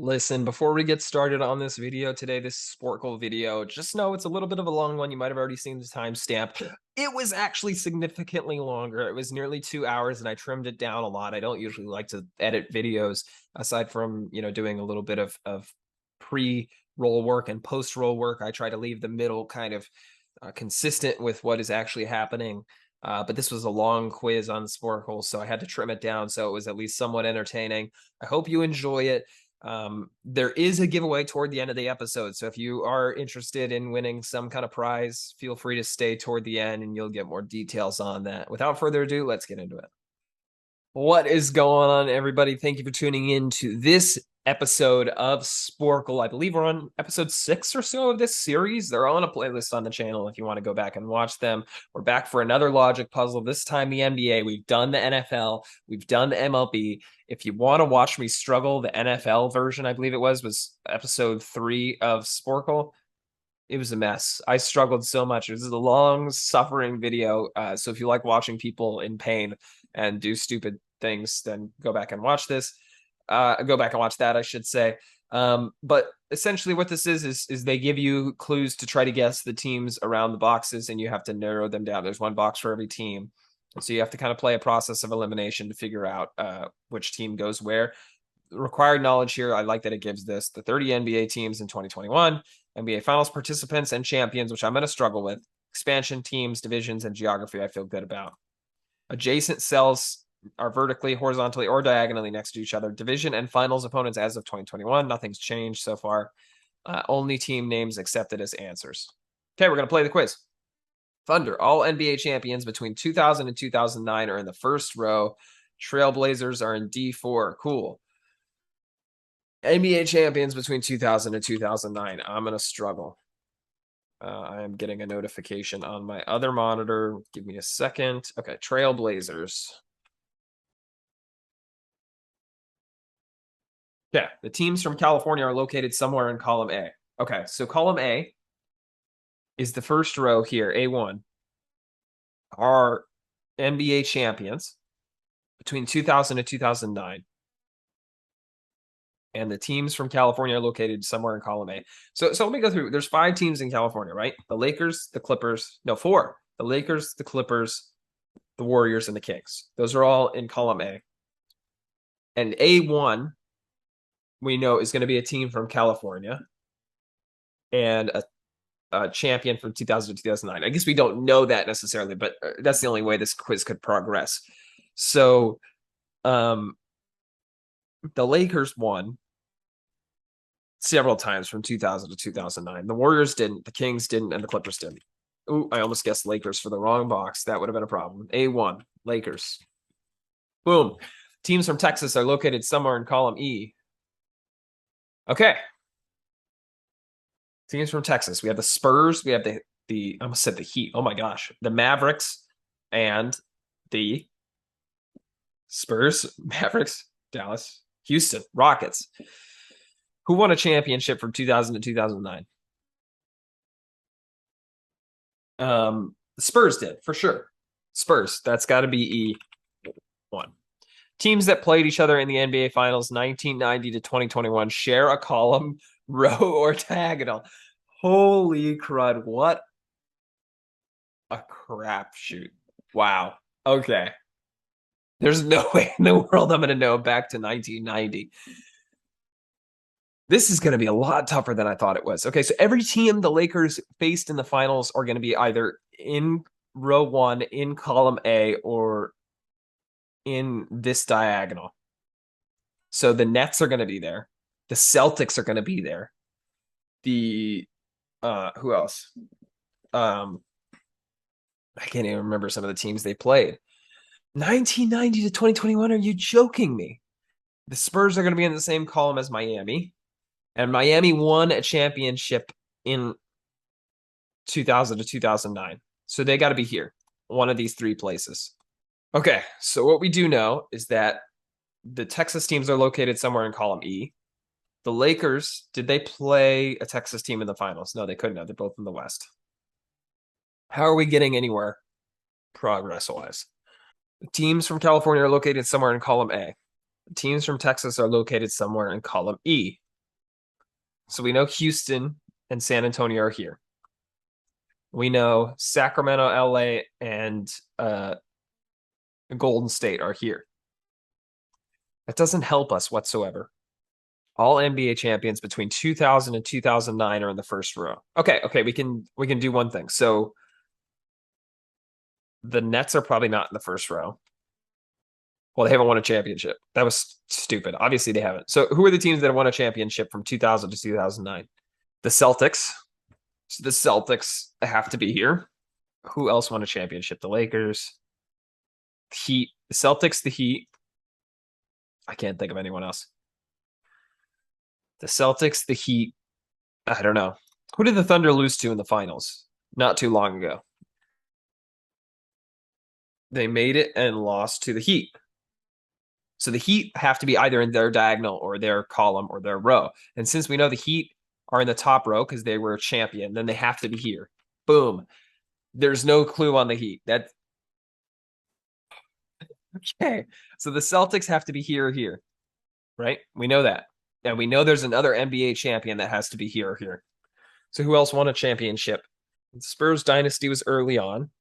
Listen, before we get started on this video today, this SPORCLE video, just know it's a little bit of a long one. You might have already seen the timestamp. It was actually significantly longer. It was nearly 2 hours, and I trimmed it down a lot. I don't usually like to edit videos aside from, doing a little bit of pre-roll work and post-roll work. I try to leave the middle kind of consistent with what is actually happening. But this was a long quiz on SPORCLE, so I had to trim it down so it was at least somewhat entertaining. I hope you enjoy it. There is a giveaway toward the end of the episode, so if you are interested in winning some kind of prize, feel free to stay toward the end and you'll get more details on that. Without further ado, let's get into it. What is going on, everybody? Thank you for tuning in to this episode of SPORCLE. I believe we're on episode 6 or so of this series. They're on a playlist on the channel if you want to go back and watch them. We're back for another logic puzzle, this time the NBA. We've done the NFL. We've done the MLB. If you want to watch me struggle, the NFL version, I believe it was episode 3 of SPORCLE. It was a mess. I struggled so much. This is a long, suffering video. So if you like watching people in pain and do stupid things, then go back and watch this. Go back and watch that, I should say. But essentially what this is they give you clues to try to guess the teams around the boxes, and you have to narrow them down. There's one box for every team. So you have to kind of play a process of elimination to figure out which team goes where. Required knowledge here, I like that it gives this the 30 NBA teams in 2021, NBA Finals participants and champions, which I'm going to struggle with, expansion teams, divisions, and geography I feel good about. Adjacent cells are vertically, horizontally, or diagonally next to each other. Division and finals opponents as of 2021. Nothing's changed so far. Only team names accepted as answers. Okay, we're going to play the quiz. Thunder, all NBA champions between 2000 and 2009 are in the first row. Trailblazers are in D4. Cool. NBA champions between 2000 and 2009. I'm going to struggle. I am getting a notification on my other monitor. Give me a second. Okay, Trailblazers. Yeah, the teams from California are located somewhere in column A. Okay, so column A is the first row here, A1, are NBA champions between 2000 and 2009. And the teams from California are located somewhere in column A. So let me go through. There's 5 teams in California, right? The Lakers, the Clippers. No, 4. The Lakers, the Clippers, the Warriors, and the Kings. Those are all in column A. And A1, we know, is going to be a team from California and a champion from 2000 to 2009. I guess we don't know that necessarily, but that's the only way this quiz could progress. So the Lakers won several times from 2000 to 2009. The Warriors didn't, the Kings didn't, and the Clippers didn't. Ooh, I almost guessed Lakers for the wrong box. That would have been a problem. A1, Lakers. Boom. Teams from Texas are located somewhere in column E. Okay. Teams from Texas. We have the Spurs. We have the I almost said the Heat. Oh my gosh. The Mavericks and the Spurs, Mavericks, Dallas, Houston, Rockets. Who won a championship from 2000 to 2009? The Spurs did, for sure. Spurs. That's got to be E1. Teams that played each other in the NBA Finals 1990 to 2021 share a column, row, or diagonal. Holy crud. What a crapshoot. Wow. Okay. There's no way in the world I'm going to know back to 1990. This is going to be a lot tougher than I thought it was. Okay, so every team the Lakers faced in the finals are going to be either in row 1, in column A, or in this diagonal. So the Nets are going to be there. The Celtics are going to be there. The who else? I can't even remember some of the teams they played. 1990 to 2021, are you joking me? The Spurs are going to be in the same column as Miami. And Miami won a championship in 2000 to 2009. So they got to be here, one of these 3 places. Okay, so what we do know is that the Texas teams are located somewhere in column E. The Lakers, did they play a Texas team in the finals? No, they couldn't have. They're both in the West. How are we getting anywhere progress-wise? The teams from California are located somewhere in column A. The teams from Texas are located somewhere in column E. So we know Houston and San Antonio are here. We know Sacramento, LA, and Golden State are here. That doesn't help us whatsoever. All NBA champions between 2000 and 2009 are in the first row. Okay, we can do one thing. So the Nets are probably not in the first row. Well, they haven't won a championship. That was stupid. Obviously, they haven't. So who are the teams that have won a championship from 2000 to 2009? The Celtics. So the Celtics have to be here. Who else won a championship? The Lakers, the Heat, the Celtics, the Heat. I can't think of anyone else. The Celtics, the Heat. I don't know. Who did the Thunder lose to in the finals? Not too long ago. They made it and lost to the Heat. So the Heat have to be either in their diagonal or their column or their row. And since we know the Heat are in the top row because they were a champion, then they have to be here. Boom. There's no clue on the Heat. That okay. So the Celtics have to be here or here, right? We know that. And we know there's another NBA champion that has to be here or here. So who else won a championship? The Spurs dynasty was early on.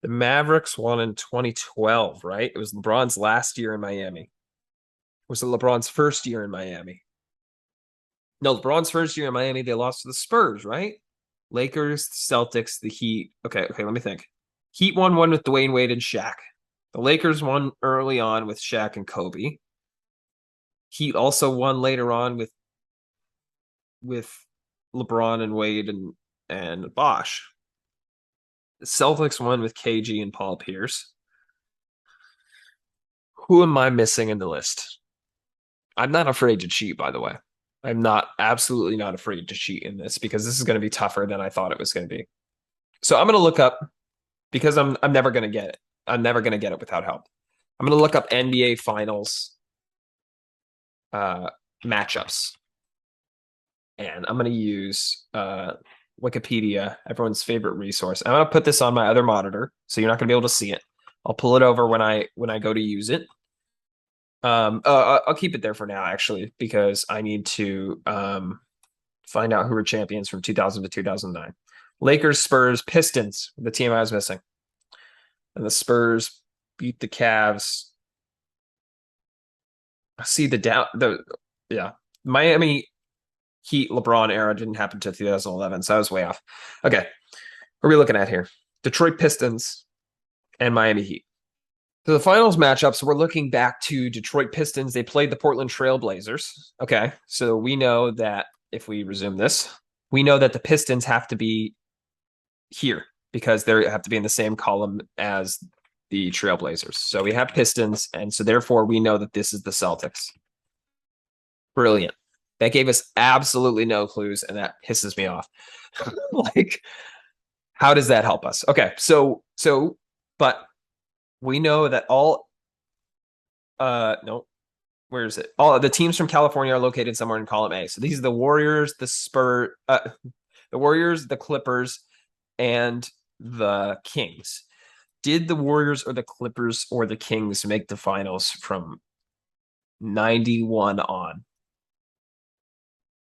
The Mavericks won in 2012, right? It was LeBron's last year in Miami. Was it LeBron's first year in Miami? No, LeBron's first year in Miami, they lost to the Spurs, right? Lakers, Celtics, the Heat. Okay, let me think. Heat won one with Dwayne Wade and Shaq. The Lakers won early on with Shaq and Kobe. Heat also won later on with LeBron and Wade and Bosh. The Celtics won with KG and Paul Pierce. Who am I missing in the list? I'm not afraid to cheat, by the way. I'm absolutely not afraid to cheat in this because this is going to be tougher than I thought it was going to be. So I'm going to look up because I'm never going to get it. I'm never going to get it without help. I'm going to look up NBA Finals matchups. And I'm going to use Wikipedia, everyone's favorite resource. I'm going to put this on my other monitor, so you're not going to be able to see it. I'll pull it over when I go to use it. I'll keep it there for now, actually, because I need to find out who were champions from 2000 to 2009. Lakers, Spurs, Pistons, the team I was missing. And the Spurs beat the Cavs. See Miami Heat LeBron era didn't happen until 2011, so I was way off. Okay, what are we looking at here? Detroit Pistons and Miami Heat. So the finals matchups, we're looking back to Detroit Pistons. They played the Portland Trail Blazers. Okay, so we know that if we resume this, we know that the Pistons have to be here because they have to be in the same column as the Trailblazers. So we have Pistons, and so therefore we know that this is the Celtics. Brilliant. That gave us absolutely no clues, and that pisses me off. Like, how does that help us? Okay, but we know that all no, where is it? All the teams from California are located somewhere in column A. So these are the Warriors, the Warriors, the Clippers, and the Kings. Did the Warriors or the Clippers or the Kings make the finals from 91 on?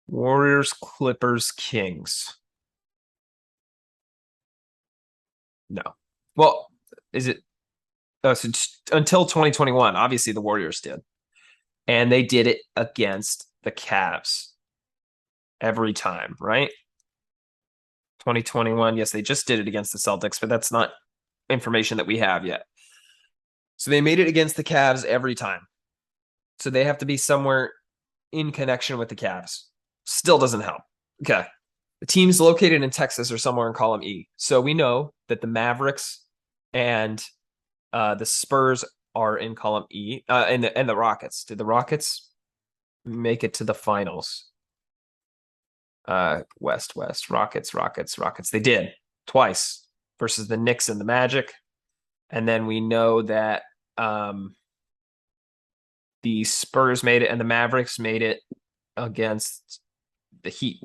Warriors, Clippers, Kings. No. Well, is it so until 2021? Obviously, the Warriors did, and they did it against the Cavs every time, right? 2021, yes, they just did it against the Celtics, but that's not information that we have yet. So they made it against the Cavs every time. So they have to be somewhere in connection with the Cavs. Still doesn't help. Okay. The teams located in Texas are somewhere in column E. So we know that the Mavericks and the Spurs are in column E, and the Rockets. Did the Rockets make it to the finals? West, Rockets. They did twice versus the Knicks and the Magic. And then we know that the Spurs made it and the Mavericks made it against the Heat.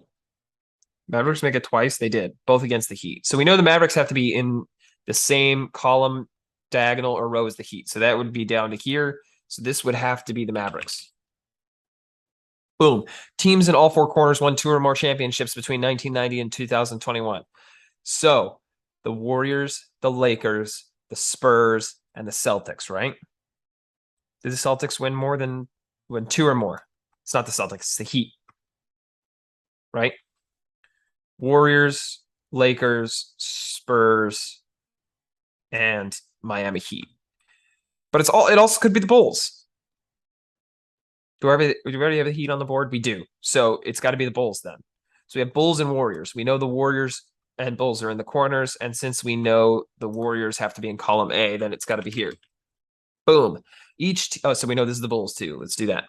Mavericks make it twice. They did, both against the Heat. So we know the Mavericks have to be in the same column, diagonal, or row as the Heat. So that would be down to here. So this would have to be the Mavericks. Boom. Teams in all four corners won 2 or more championships between 1990 and 2021. So the Warriors, the Lakers, the Spurs, and the Celtics, right? Did the Celtics win 2 or more? It's not the Celtics, it's the Heat, right? Warriors, Lakers, Spurs, and Miami Heat. But it also could be the Bulls. Do we already have the Heat on the board? We do. So it's got to be the Bulls then. So we have Bulls and Warriors. We know the Warriors and Bulls are in the corners. And since we know the Warriors have to be in column A, then it's got to be here. Boom. So we know this is the Bulls too. Let's do that.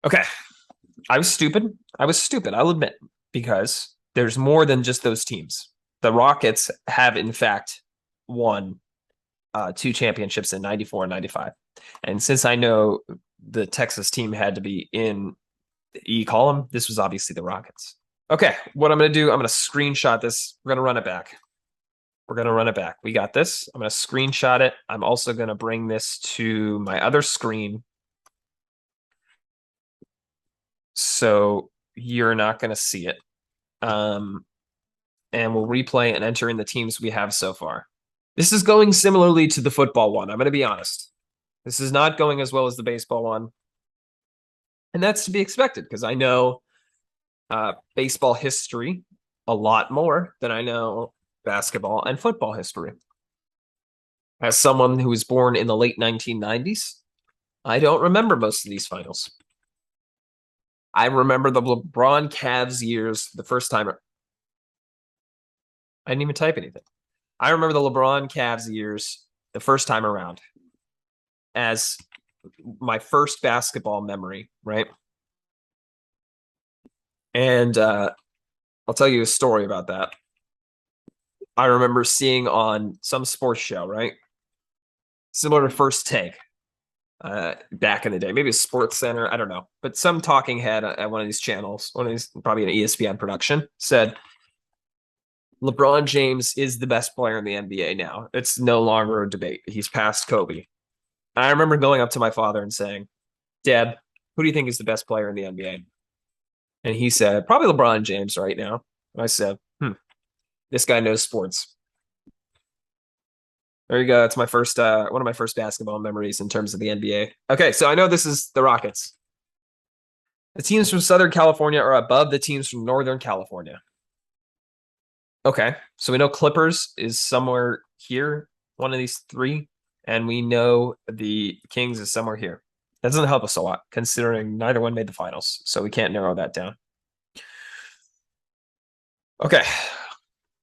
Okay. I was stupid. I'll admit, because there's more than just those teams. The Rockets have, in fact, won 2 championships in 94 and 95. And since I know the Texas team had to be in the E column, this was obviously the Rockets. Okay, what I'm going to do, I'm going to screenshot this. We're going to run it back. We got this. I'm going to screenshot it. I'm also going to bring this to my other screen. So you're not going to see it. And we'll replay and enter in the teams we have so far. This is going similarly to the football one. I'm going to be honest. This is not going as well as the baseball one. And that's to be expected because I know baseball history a lot more than I know basketball and football history. As someone who was born in the late 1990s, I don't remember most of these finals. I remember the LeBron Cavs years the first time. I didn't even type anything. I remember the LeBron Cavs years the first time around as my first basketball memory, right? And I'll tell you a story about that. I remember seeing on some sports show, right? Similar to First Take back in the day, maybe a Sports Center, I don't know. But some talking head at one of these channels, probably an ESPN production, said, LeBron James is the best player in the NBA now. It's no longer a debate. He's past Kobe. I remember going up to my father and saying, Dad, who do you think is the best player in the NBA? And he said, probably LeBron James right now. And I said, this guy knows sports. There you go. It's my first, one of my first basketball memories in terms of the NBA. Okay, so I know this is the Rockets. The teams from Southern California are above the teams from Northern California. Okay, so we know Clippers is somewhere here, one of these 3, and we know the Kings is somewhere here. That doesn't help us a lot, considering neither one made the finals, so we can't narrow that down. Okay,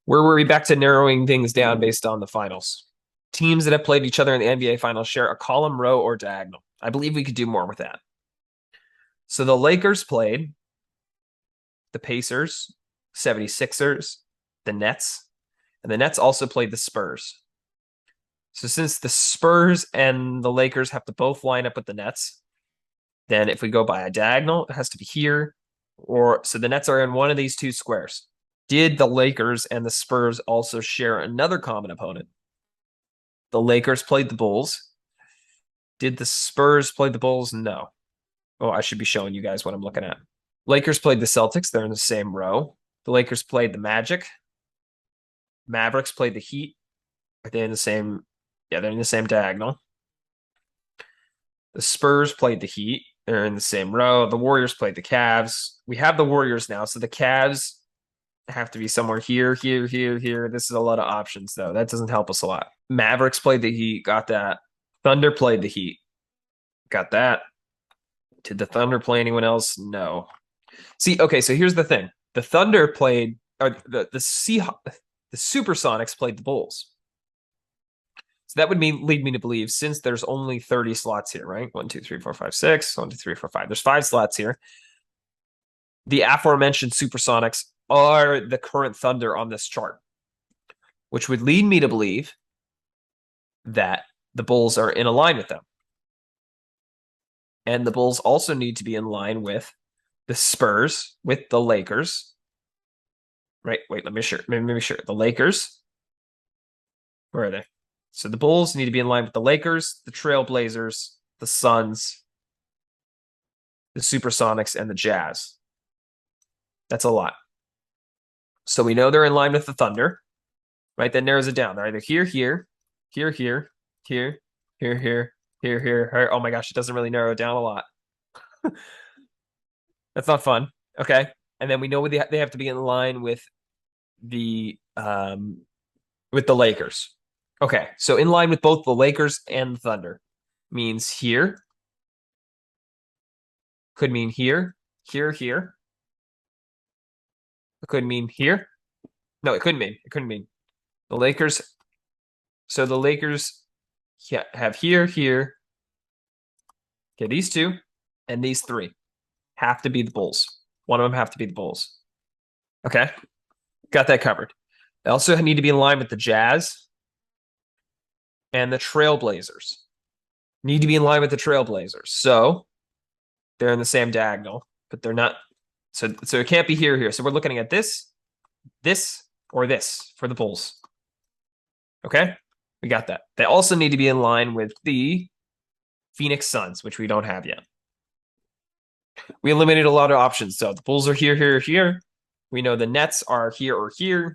where were we back to narrowing things down based on the finals? Teams that have played each other in the NBA finals share a column, row, or diagonal. I believe we could do more with that. So the Lakers played the Pacers, 76ers, the Nets, and the Nets also played the Spurs. So since the Spurs and the Lakers have to both line up with the Nets, then if we go by a diagonal, it has to be here. So the Nets are in one of these 2 squares. Did the Lakers and the Spurs also share another common opponent? The Lakers played the Bulls. Did the Spurs play the Bulls? No. Oh, I should be showing you guys what I'm looking at. Lakers played the Celtics. They're in the same row. The Lakers played the Magic. Mavericks played the Heat. Are they in the same? Yeah, they're in the same diagonal. The Spurs played the Heat. They're in the same row. The Warriors played the Cavs. We have the Warriors now, so the Cavs have to be somewhere here, here, here, here. This is a lot of options, though. That doesn't help us a lot. Mavericks played the Heat. Got that. Thunder played the Heat. Got that. Did the Thunder play anyone else? No. See, okay, so here's the thing. The Thunder played, or the Supersonics played the Bulls. So that would lead me to believe, since there's only 30 slots here, right? 1, 2, 3, 4, 5, 6. 1, 2, 3, 4, 5. There's 5 slots here. The aforementioned Supersonics are the current Thunder on this chart, which would lead me to believe that the Bulls are in a line with them. And the Bulls also need to be in line with the Spurs, with the Lakers. Right? Wait, let me be sure. The Lakers. Where are they? So the Bulls need to be in line with the Lakers, the Trailblazers, the Suns, the Supersonics, and the Jazz. That's a lot. So we know they're in line with the Thunder, right? That narrows it down. They're either here, here, here, here, here, here, here, here, here. Oh my gosh, it doesn't really narrow it down a lot. That's not fun. Okay. And then we know they have to be in line with the Lakers. Okay. So in line with both the Lakers and the Thunder means here. Could mean here, here, here. It could mean here. No, it couldn't mean. It couldn't mean. The Lakers. So the Lakers have here, here. Okay, these two and these three have to be the Bulls. One of them have to be the Bulls. Okay. Got that covered. They also need to be in line with the Jazz and the Trailblazers. Need to be in line with the Trailblazers. So they're in the same diagonal, but they're not. So it can't be here, here. So we're looking at this, or this for the Bulls. Okay? We got that. They also need to be in line with the Phoenix Suns, which we don't have yet. We eliminated a lot of options. So the Bulls are here, here, here. We know the Nets are here or here. To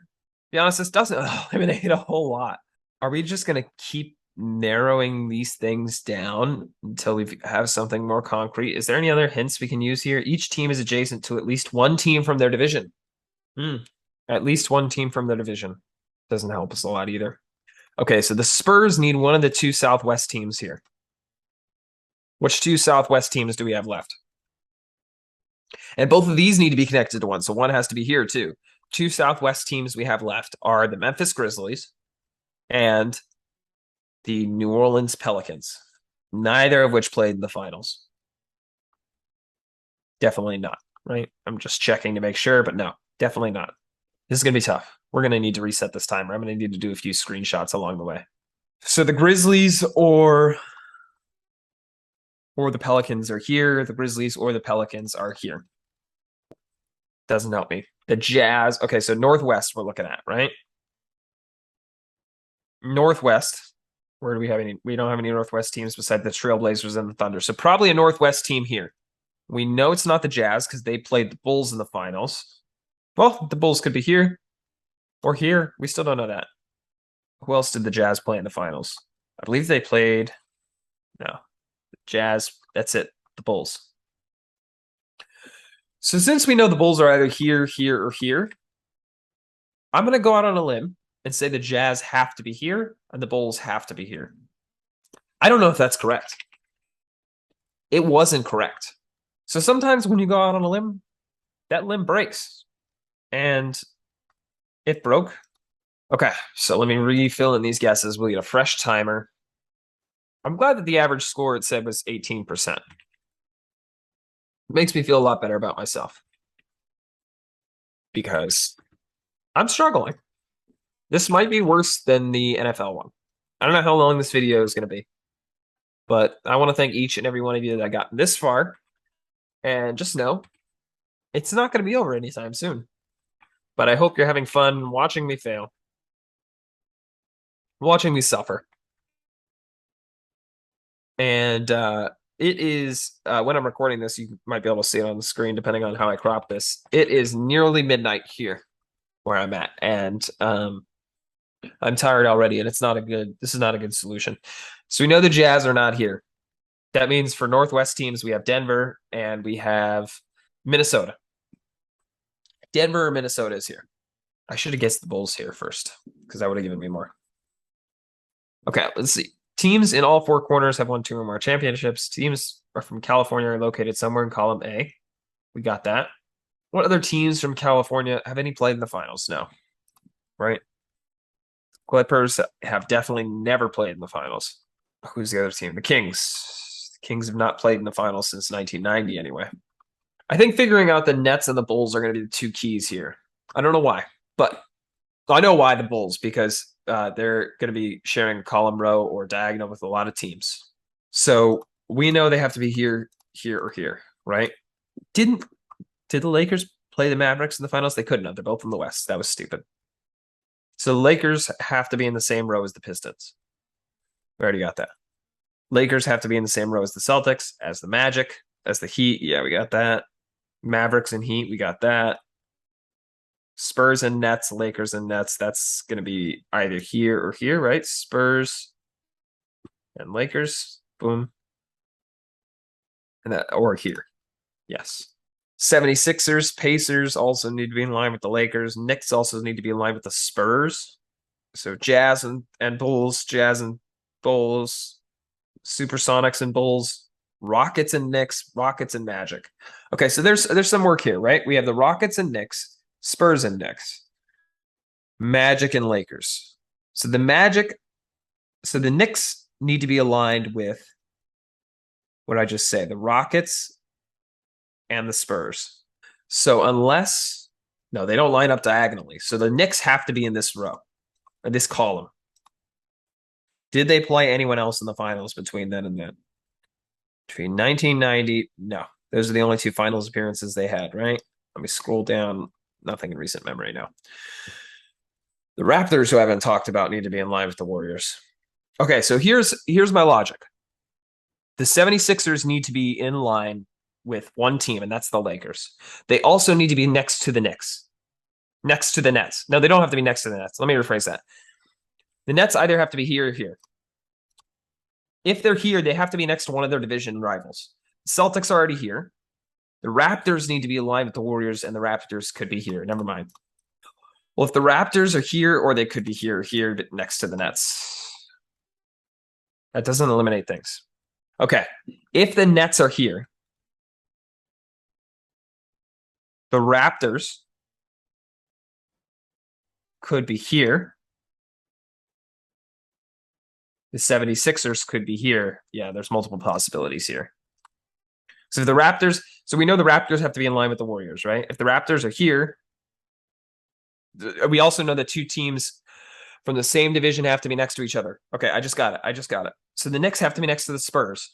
be honest, this doesn't eliminate a whole lot. Are we just going to keep narrowing these things down until we have something more concrete? Is there any other hints we can use here? Each team is adjacent to at least one team from their division. At least one team from their division. Doesn't help us a lot either. Okay, so the Spurs need one of the two Southwest teams here. Which two Southwest teams do we have left? And both of these need to be connected to one, so one has to be here too. Two Southwest teams we have left are the Memphis Grizzlies and the New Orleans Pelicans, neither of which played in the finals. Definitely not, right? I'm just checking to make sure, but no, definitely not. This is going to be tough. We're going to need to reset this timer. I'm going to need to do a few screenshots along the way. So the Grizzlies or the Pelicans are here. The Grizzlies or the Pelicans are here. Doesn't help me. The Jazz. Okay, so Northwest we're looking at, right? Northwest. Where do we have any? We don't have any Northwest teams besides the Trailblazers and the Thunder. So probably a Northwest team here. We know it's not the Jazz because they played the Bulls in the finals. Well, the Bulls could be here or here. We still don't know that. Who else did the Jazz play in the finals? I believe they played. No. Jazz, that's it. The Bulls. So since we know the Bulls are either here, here, or here, I'm going to go out on a limb and say the Jazz have to be here and the Bulls have to be here. I don't know if that's correct. It wasn't correct. So sometimes when you go out on a limb, that limb breaks. And it broke. Okay, so let me refill in these guesses. We'll get a fresh timer. I'm glad that the average score it said was 18%. It makes me feel a lot better about myself. Because I'm struggling. This might be worse than the NFL one. I don't know how long this video is going to be. But I want to thank each and every one of you that got this far. And just know, it's not going to be over anytime soon. But I hope you're having fun watching me fail. Watching me suffer. And it is, when I'm recording this, you might be able to see it on the screen depending on how I crop this. It is nearly midnight here where I'm at. And I'm tired already, and this is not a good solution. So we know the Jazz are not here. That means for Northwest teams, we have Denver and we have Minnesota. Denver or Minnesota is here. I should have guessed the Bulls here first because that would have given me more. Okay, let's see. Teams in all four corners have won 2 or more championships. Teams are from California are located somewhere in column A. We got that. What other teams from California have any played in the finals? No. Right? Clippers have definitely never played in the finals. Who's the other team? The Kings. The Kings have not played in the finals since 1990 anyway. I think figuring out the Nets and the Bulls are going to be the two keys here. I don't know why, but I know why the Bulls, because they're going to be sharing column row or diagonal with a lot of teams. So we know they have to be here, here, or here, right? Did the Lakers play the Mavericks in the finals? They couldn't have. They're both from the West. That was stupid. So the Lakers have to be in the same row as the Pistons. We already got that. Lakers have to be in the same row as the Celtics, as the Magic, as the Heat. Yeah, we got that. Mavericks and Heat, we got that. Spurs and Nets, Lakers and Nets. That's going to be either here or here, right? Spurs and Lakers. Boom. And that, or here. Yes. 76ers, Pacers also need to be in line with the Lakers. Knicks also need to be in line with the Spurs. So Jazz and Bulls, Jazz and Bulls, Supersonics and Bulls, Rockets and Knicks, Rockets and Magic. Okay, so there's some work here, right? We have the Rockets and Knicks, Spurs and Knicks, Magic and Lakers. So the Knicks need to be aligned with what did I just say? The Rockets and the Spurs. So no, they don't line up diagonally. So the Knicks have to be in this row, or this column. Did they play anyone else in the finals between then and then? Between 1990, no. Those are the only two finals appearances they had, right? Let me scroll down. Nothing in recent memory now. The Raptors, who I haven't talked about, need to be in line with the Warriors. Okay, so here's my logic. The 76ers need to be in line with one team, and that's the Lakers. They also need to be next to the Knicks. Next to the Nets. No, they don't have to be next to the Nets. Let me rephrase that. The Nets either have to be here or here. If they're here, they have to be next to one of their division rivals. The Celtics are already here. The Raptors need to be aligned with the Warriors, and the Raptors could be here. Never mind. Well, if the Raptors are here, or they could be here, next to the Nets. That doesn't eliminate things. Okay. If the Nets are here, the Raptors could be here. The 76ers could be here. Yeah, there's multiple possibilities here. So if the Raptors, so we know the Raptors have to be in line with the Warriors, right? If the Raptors are here, we also know that two teams from the same division have to be next to each other. Okay, I just got it. So the Knicks have to be next to the Spurs,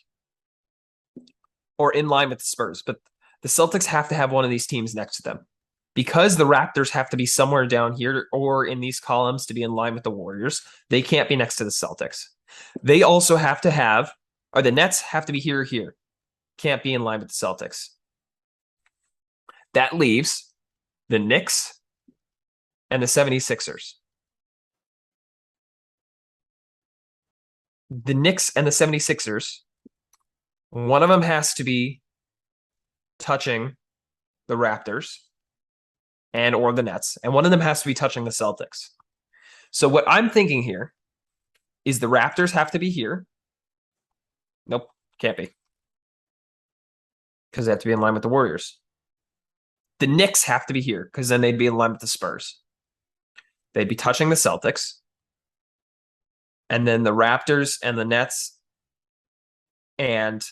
or in line with the Spurs, but the Celtics have to have one of these teams next to them. Because the Raptors have to be somewhere down here or in these columns to be in line with the Warriors, they can't be next to the Celtics. They also have to have, or the Nets have to be here or here. Can't be in line with the Celtics. That leaves the Knicks and the 76ers. The Knicks and the 76ers, one of them has to be touching the Raptors and or the Nets, and one of them has to be touching the Celtics. So what I'm thinking here is the Raptors have to be here. Nope, can't be. Because they have to be in line with the Warriors. The Knicks have to be here, because then they'd be in line with the Spurs. They'd be touching the Celtics. And then the Raptors and the Nets and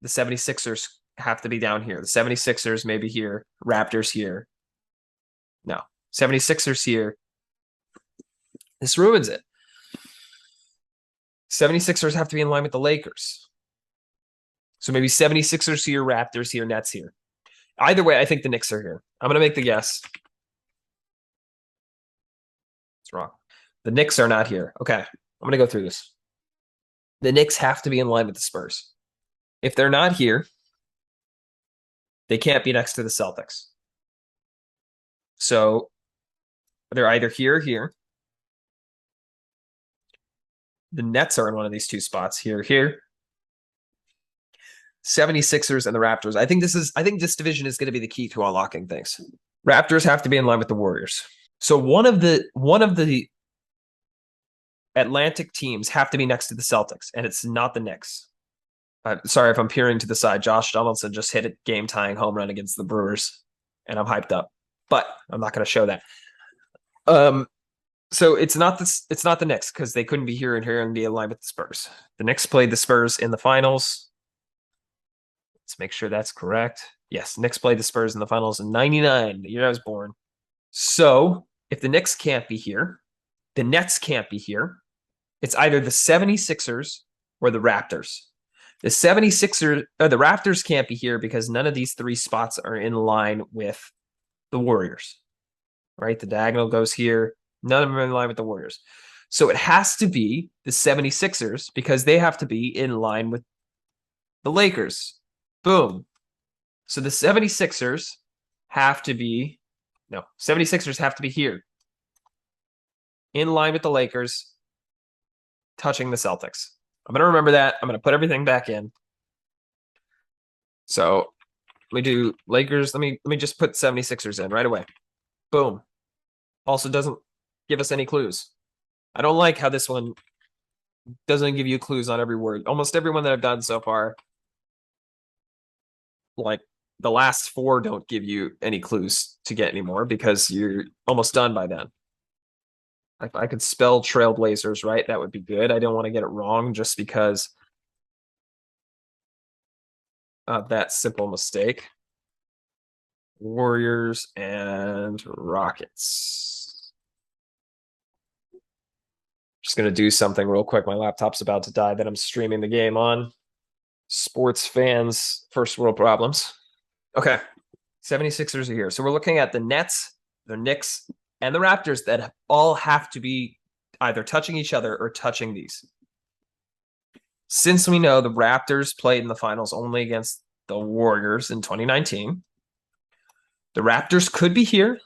the 76ers have to be down here. The 76ers maybe here, Raptors here. No, 76ers here. This ruins it. 76ers have to be in line with the Lakers. So maybe 76ers here, Raptors here, Nets here. Either way, I think the Knicks are here. I'm going to make the guess. It's wrong. The Knicks are not here. Okay, I'm going to go through this. The Knicks have to be in line with the Spurs. If they're not here, they can't be next to the Celtics. So they're either here or here. The Nets are in one of these two spots, here, here. 76ers and the Raptors. I think this division is going to be the key to unlocking things. Raptors have to be in line with the Warriors. So one of the Atlantic teams have to be next to the Celtics, and it's not the Knicks. I'm sorry if I'm peering to the side. Josh Donaldson just hit a game-tying home run against the Brewers, and I'm hyped up. But I'm not going to show that. So it's not the Knicks, because they couldn't be here and here and be aligned with the Spurs. The Knicks played the Spurs in the finals. Let's make sure that's correct. Yes, Knicks played the Spurs in the finals in '99, the year I was born. So if the Knicks can't be here, the Nets can't be here. It's either the 76ers or the Raptors. The Raptors can't be here because none of these three spots are in line with the Warriors. Right? The diagonal goes here. None of them are in line with the Warriors. So it has to be the 76ers because they have to be in line with the Lakers. Boom. So the 76ers have to be, no, 76ers have to be here, in line with the Lakers, touching the Celtics. I'm going to remember that. I'm going to put everything back in. So let me do Lakers. Let me just put 76ers in right away. Boom. Also doesn't give us any clues. I don't like how this one doesn't give you clues on every word. Almost every one that I've done so far, like the last 4 don't give you any clues to get anymore because you're almost done by then. If I could spell Trailblazers right, that would be good. I don't want to get it wrong just because of that simple mistake. Warriors and Rockets. Just going to do something real quick. My laptop's about to die that I'm streaming the game on. Sports fans, first world problems. Okay, 76ers are here. So we're looking at the Nets, the Knicks, and the Raptors that all have to be either touching each other or touching these. Since we know the Raptors played in the finals only against the Warriors in 2019, the Raptors could be here.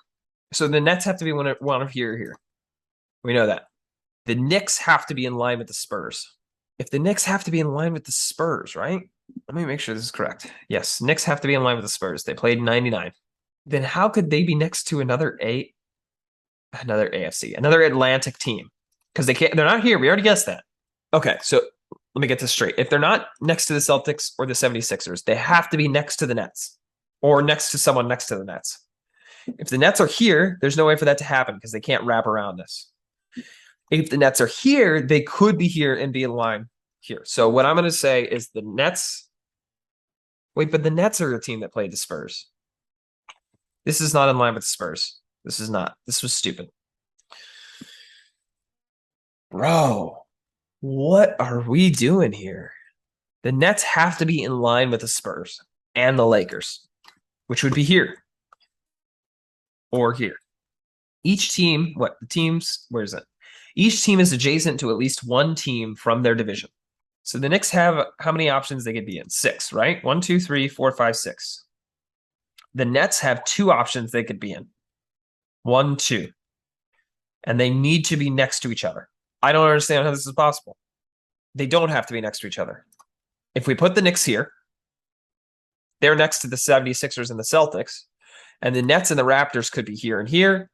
So the Nets have to be one of here. We know that. The Knicks have to be in line with the Spurs. If the Knicks have to be in line with the Spurs, right? Let me make sure this is correct. Yes, Knicks have to be in line with the Spurs. They played 99. Then how could they be next to another AFC, another Atlantic team? Because they're not here. We already guessed that. Okay, so let me get this straight. If they're not next to the Celtics or the 76ers, they have to be next to the Nets or next to someone next to the Nets. If the Nets are here, there's no way for that to happen because they can't wrap around this. If the Nets are here, they could be here and be in line here. So what I'm going to say is the Nets. Wait, but the Nets are a team that played the Spurs. This is not in line with the Spurs. This is not. This was stupid. Bro, what are we doing here? The Nets have to be in line with the Spurs and the Lakers, which would be here or here. Each team, where is it? Each team is adjacent to at least one team from their division. So the Knicks have how many options they could be in? 6, right? 1, 2, 3, 4, 5, 6. The Nets have 2 options they could be in. 1, 2. And they need to be next to each other. I don't understand how this is possible. They don't have to be next to each other. If we put the Knicks here, they're next to the 76ers and the Celtics, and the Nets and the Raptors could be here and here,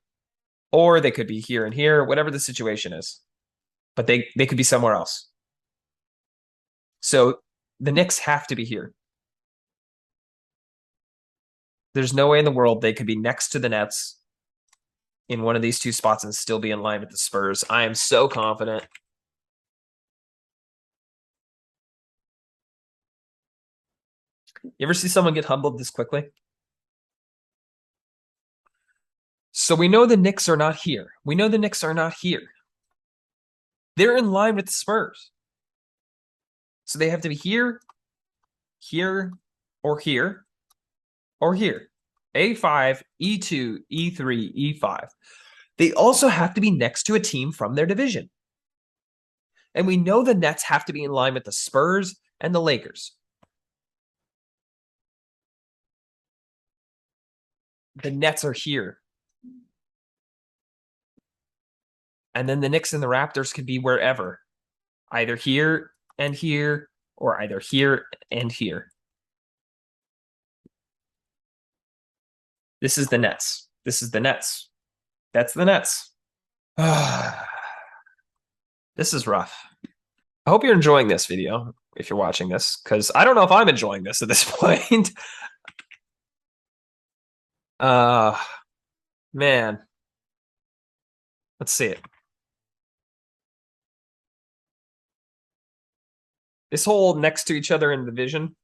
or they could be here and here, whatever the situation is. But they could be somewhere else. So the Knicks have to be here. There's no way in the world they could be next to the Nets in one of these 2 spots and still be in line with the Spurs. I am so confident. You ever see someone get humbled this quickly? So we know the Knicks are not here. We know the Knicks are not here. They're in line with the Spurs. So they have to be here, here, or here, or here. A5, E2, E3, E5. They also have to be next to a team from their division. And we know the Nets have to be in line with the Spurs and the Lakers. The Nets are here. And then the Knicks and the Raptors could be wherever. Either here and here, or either here and here. This is the Nets. This is the Nets. That's the Nets. This is rough. I hope you're enjoying this video if you're watching this, because I don't know if I'm enjoying this at this point. Man. Let's see it. This whole next to each other in division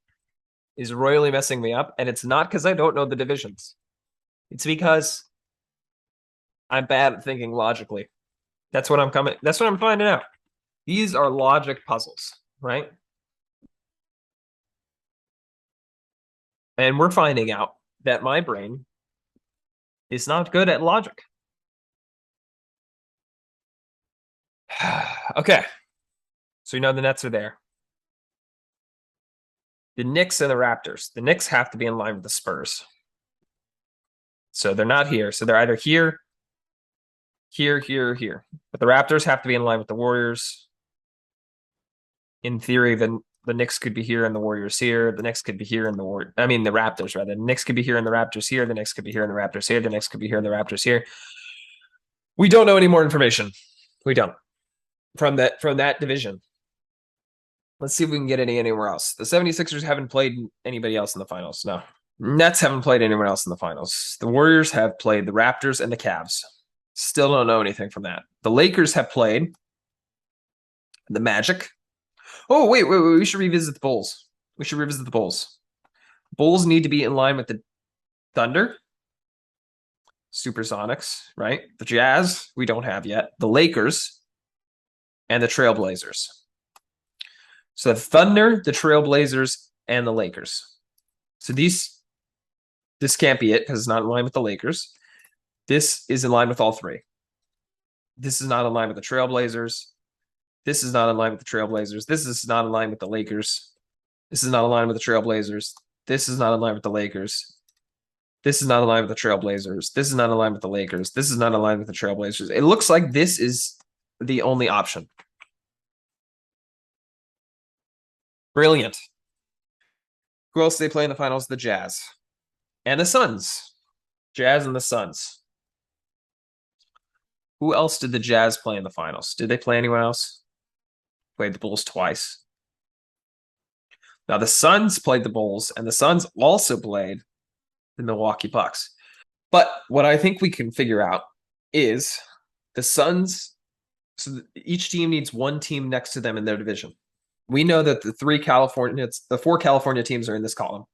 is royally messing me up, and it's not because I don't know the divisions. It's because I'm bad at thinking logically. That's what I'm finding out. These are logic puzzles, right? And we're finding out that my brain is not good at logic. Okay. So we know the Nets are there. The Knicks and the Raptors. The Knicks have to be in line with the Spurs. So they're not here. So they're either here, here, here, or here. But the Raptors have to be in line with the Warriors. In theory, the Knicks could be here and the Warriors here. The Knicks could be here and the Raptors rather. The Knicks could be here and the Raptors here. The Knicks could be here and the Raptors here. The Knicks could be here and the Raptors here. We don't know any more information. We don't from that division. Let's see if we can get anywhere else. The 76ers haven't played anybody else in the finals. No. Nets haven't played anyone else in the finals. The Warriors have played the Raptors and the Cavs. Still don't know anything from that. The Lakers have played the Magic. Oh, wait. We should revisit the Bulls. We should revisit the Bulls. Bulls need to be in line with the Thunder, Supersonics, right? The Jazz, we don't have yet. The Lakers, and the Trailblazers. So the Thunder, the Trailblazers, and the Lakers. So this can't be it because it's not in line with the Lakers. This is in line with all three. This is not in line with the Trailblazers. This is not in line with the Trailblazers. This is not in line with the Lakers. This is not in line with the Trailblazers. This is not in line with the Lakers. This is not in line with the Trailblazers. This is not in line with the Lakers. This is not in line with the Trailblazers. It looks like this is the only option. Brilliant. Who else do they play in the finals? The Jazz. And the Suns. Jazz and the Suns. Who else did the Jazz play in the finals? Did they play anyone else? Played the Bulls twice. Now the Suns played the Bulls, and the Suns also played the Milwaukee Bucks. But what I think we can figure out is the Suns. So each team needs one team next to them in their division. We know that the four California teams are in this column.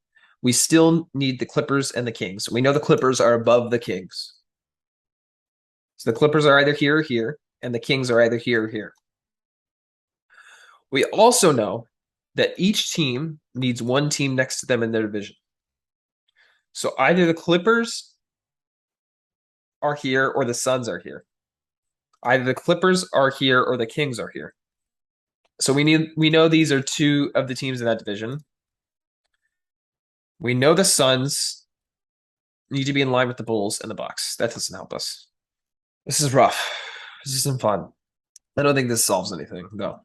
We still need the Clippers and the Kings. We know the Clippers are above the Kings. So the Clippers are either here or here, and the Kings are either here or here. We also know that each team needs one team next to them in their division. So either the Clippers are here or the Suns are here. Either the Clippers are here or the Kings are here. So we know these are two of the teams in that division. We know the Suns need to be in line with the Bulls and the Bucks. That doesn't help us. This is rough. This isn't fun. I don't think this solves anything, though.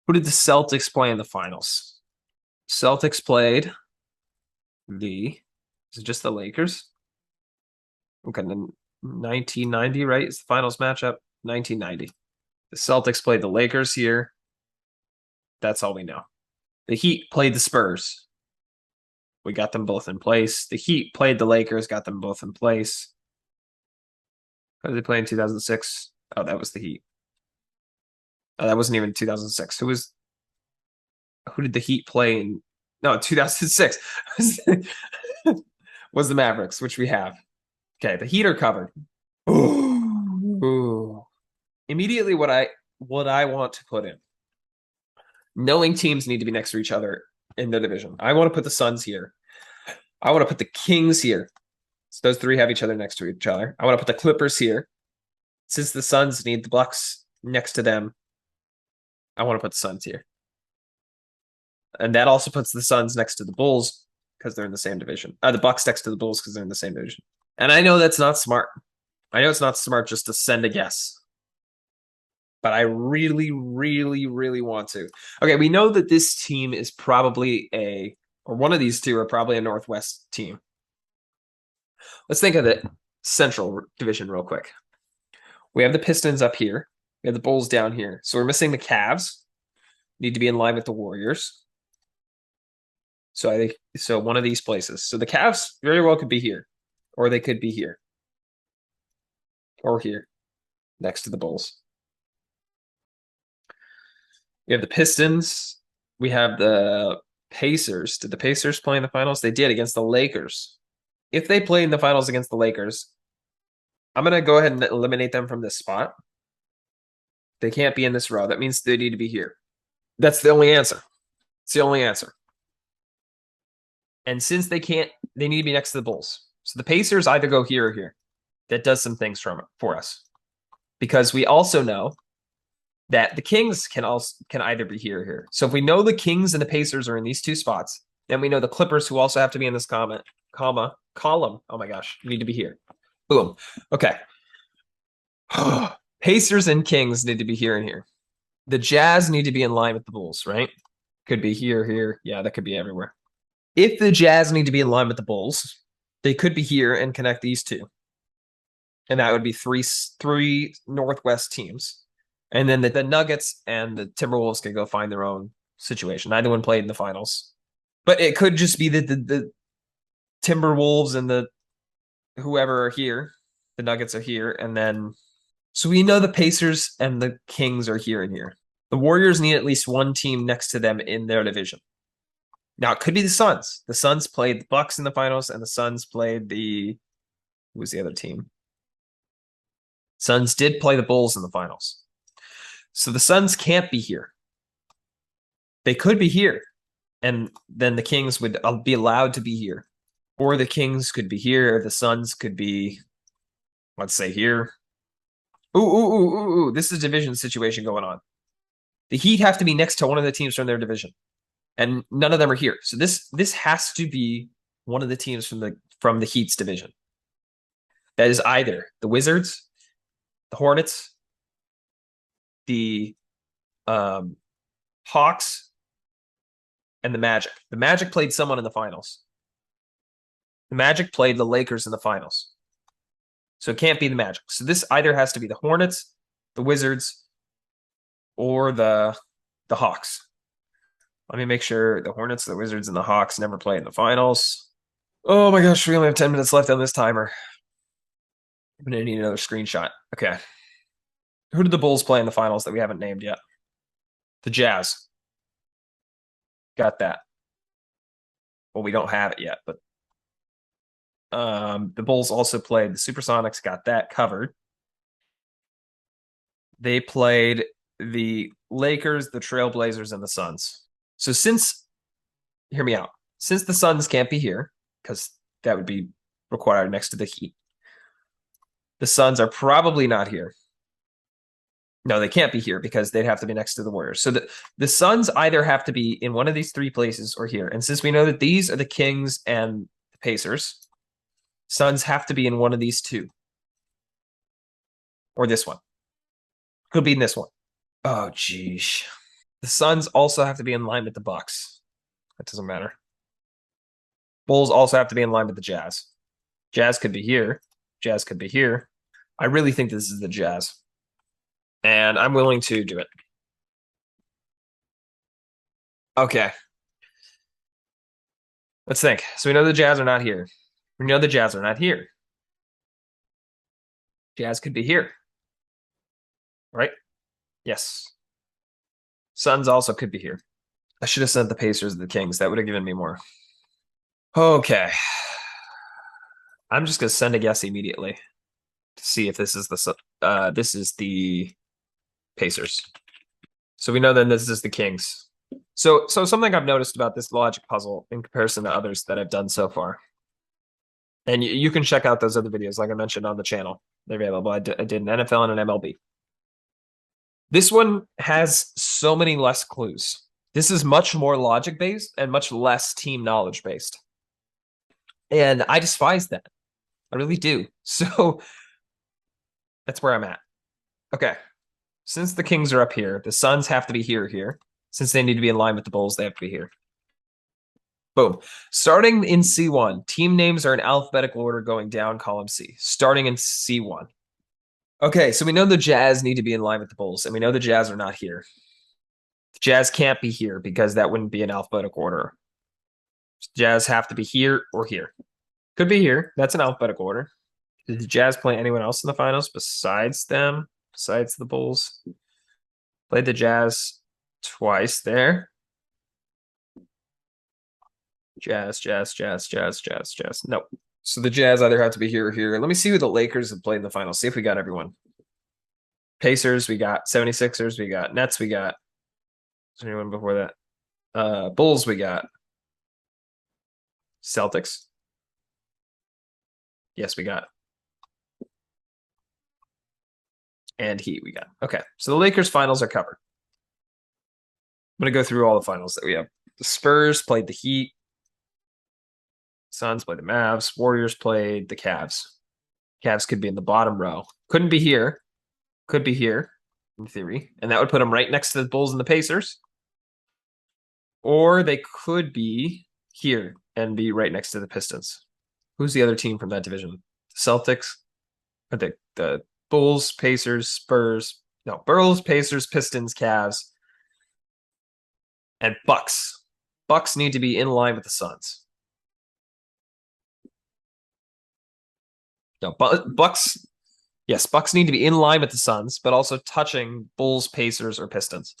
Who did the Celtics play in the finals? Celtics played is it just the Lakers? Okay, then 1990, right? Is the finals matchup? 1990. The Celtics played the Lakers here. That's all we know. The Heat played the Spurs. We got them both in place. The Heat played the Lakers, got them both in place. How did they play in 2006? Oh, that was the Heat. Oh, that wasn't even 2006. Who did the Heat play in? No, 2006 was the Mavericks, which we have. Okay, the Heat are covered. Ooh. Immediately what I want to put in. Knowing teams need to be next to each other in the division. I want to put the Suns here. I want to put the Kings here. So those three have each other next to each other. I want to put the Clippers here. Since the Suns need the Bucks next to them, I want to put the Suns here. And that also puts the Suns next to the Bulls because they're in the same division. The Bucks next to the Bulls because they're in the same division. And I know that's not smart. I know it's not smart just to send a guess. But I really, really, really want to. Okay, we know that this team is probably or one of these two are probably a Northwest team. Let's think of the Central Division real quick. We have the Pistons up here. We have the Bulls down here. So we're missing the Cavs. Need to be in line with the Warriors. So I think one of these places. So the Cavs very well could be here. Or they could be here. Or here. Next to the Bulls. We have the Pistons. We have the Pacers. Did the Pacers play in the finals? They did against the Lakers. If they play in the finals against the Lakers, I'm going to go ahead and eliminate them from this spot. They can't be in this row. That means they need to be here. That's the only answer. It's the only answer. And since they can't, they need to be next to the Bulls. So the Pacers either go here or here. That does some things for us. Because we also know that the Kings can either be here or here. So if we know the Kings and the Pacers are in these two spots, then we know the Clippers, who also have to be in this column. Oh my gosh, need to be here. Boom. Okay. Pacers and Kings need to be here and here. The Jazz need to be in line with the Bulls, right? Could be here, here. Yeah, that could be everywhere. If the Jazz need to be in line with the Bulls, they could be here and connect these two. And that would be three Northwest teams. And then the Nuggets and the Timberwolves can go find their own situation. Neither one played in the finals. But it could just be that the Timberwolves and the whoever are here, the Nuggets are here, and then so we know the Pacers and the Kings are here and here. The Warriors need at least one team next to them in their division. Now it could be the Suns. The Suns played the Bucks in the finals, and the Suns played who was the other team? Suns did play the Bulls in the finals. So the Suns can't be here. They could be here, and then the Kings would be allowed to be here. Or the Kings could be here. The Suns could be, let's say, here. Ooh. This is a division situation going on. The Heat have to be next to one of the teams from their division, and none of them are here. So this has to be one of the teams from the Heat's division. That is either the Wizards, the Hornets, the Hawks, and the Magic. The Magic played someone in the finals. The Magic played the Lakers in the finals. So it can't be the Magic. So this either has to be the Hornets, the Wizards, or the Hawks. Let me make sure the Hornets, the Wizards, and the Hawks never play in the finals. Oh my gosh, we only have 10 minutes left on this timer. I'm going to need another screenshot. Okay. Who did the Bulls play in the finals that we haven't named yet? The Jazz. Got that. Well, we don't have it yet, but the Bulls also played the Supersonics. Got that covered. They played the Lakers, the Trailblazers, and the Suns. So hear me out. Since the Suns can't be here, because that would be required next to the Heat, the Suns are probably not here. No, they can't be here because they'd have to be next to the Warriors. So the Suns either have to be in one of these three places or here. And since we know that these are the Kings and the Pacers, Suns have to be in one of these two. Or this one. Could be in this one. Oh, geez. The Suns also have to be in line with the Bucks. That doesn't matter. Bulls also have to be in line with the Jazz. Jazz could be here. Jazz could be here. I really think this is the Jazz. And I'm willing to do it. Okay. Let's think. So we know the Jazz are not here. We know the Jazz are not here. Jazz could be here. Right? Yes. Suns also could be here. I should have sent the Pacers and the Kings. That would have given me more. Okay. I'm just going to send a guess immediately to see if this is the Pacers. So we know then this is the Kings. So something I've noticed about this logic puzzle in comparison to others that I've done so far, and you can check out those other videos like I mentioned on the channel. They're available. I did an NFL and an MLB. This one has so many less clues. This is much more logic-based and much less team knowledge-based. And I despise that. I really do. So that's where I'm at. Okay. Since the Kings are up here, the Suns have to be here. Since they need to be in line with the Bulls, they have to be here. Boom. Starting in C1, team names are in alphabetical order going down column C. Starting in C1. Okay, so we know the Jazz need to be in line with the Bulls, and we know the Jazz are not here. The Jazz can't be here because that wouldn't be in alphabetical order. Jazz have to be here or here. Could be here. That's an alphabetical order. Did the Jazz play anyone else in the finals besides them? Besides the Bulls? Played the Jazz twice there. Jazz. Nope. So the Jazz either have to be here or here. Let me see who the Lakers have played in the finals. See if we got everyone. Pacers, we got 76ers, we got Nets, we got. Is there anyone before that? Bulls, we got Celtics. Yes, we got. and Heat we got. Okay, so the Lakers finals are covered. I'm going to go through all the finals that we have. The Spurs played the Heat. Suns played the Mavs. Warriors played the Cavs. Cavs could be in the bottom row. Couldn't be here. Could be here, in theory. And that would put them right next to the Bulls and the Pacers. Or they could be here and be right next to the Pistons. Who's the other team from that division? The Celtics? I think the Bulls, Pacers, Spurs. No, Bulls, Pacers, Pistons, Cavs, and Bucks. Bucks need to be in line with the Suns. No, Bucks. Yes, Bucks need to be in line with the Suns, but also touching Bulls, Pacers, or Pistons.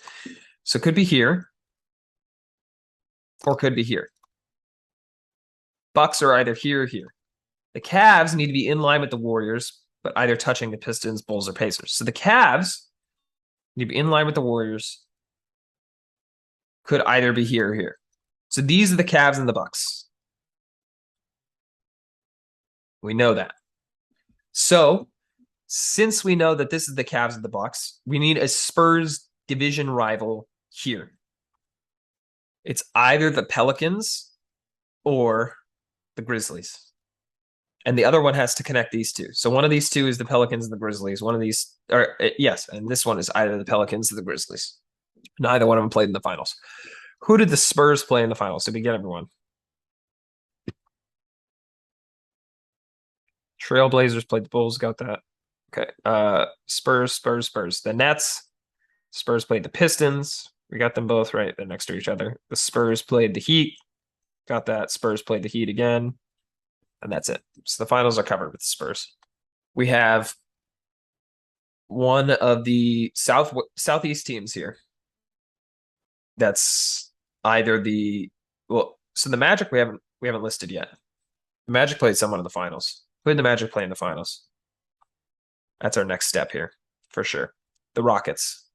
So it could be here, or could be here. Bucks are either here or here. The Cavs need to be in line with the Warriors, but either touching the Pistons, Bulls, or Pacers. So the Cavs need to be in line with the Warriors, could either be here or here. So these are the Cavs and the Bucks. We know that. So since we know that this is the Cavs and the Bucks, we need a Spurs division rival here. It's either the Pelicans or the Grizzlies. And the other one has to connect these two. So one of these two is the Pelicans and the Grizzlies. One of these, or yes, and this one is either the Pelicans or the Grizzlies. Neither one of them played in the finals. Who did the Spurs play in the finals? Did we get everyone? Trailblazers played the Bulls, got that. Okay. Spurs. The Nets. Spurs played the Pistons. We got them both right. They're next to each other. The Spurs played the Heat. Got that. Spurs played the Heat again. And that's it. So the finals are covered with the Spurs. We have one of the Southeast teams here. That's either the so the Magic we haven't listed yet. The Magic played someone in the finals. Who did the Magic play in the finals? That's our next step here, for sure. The Rockets.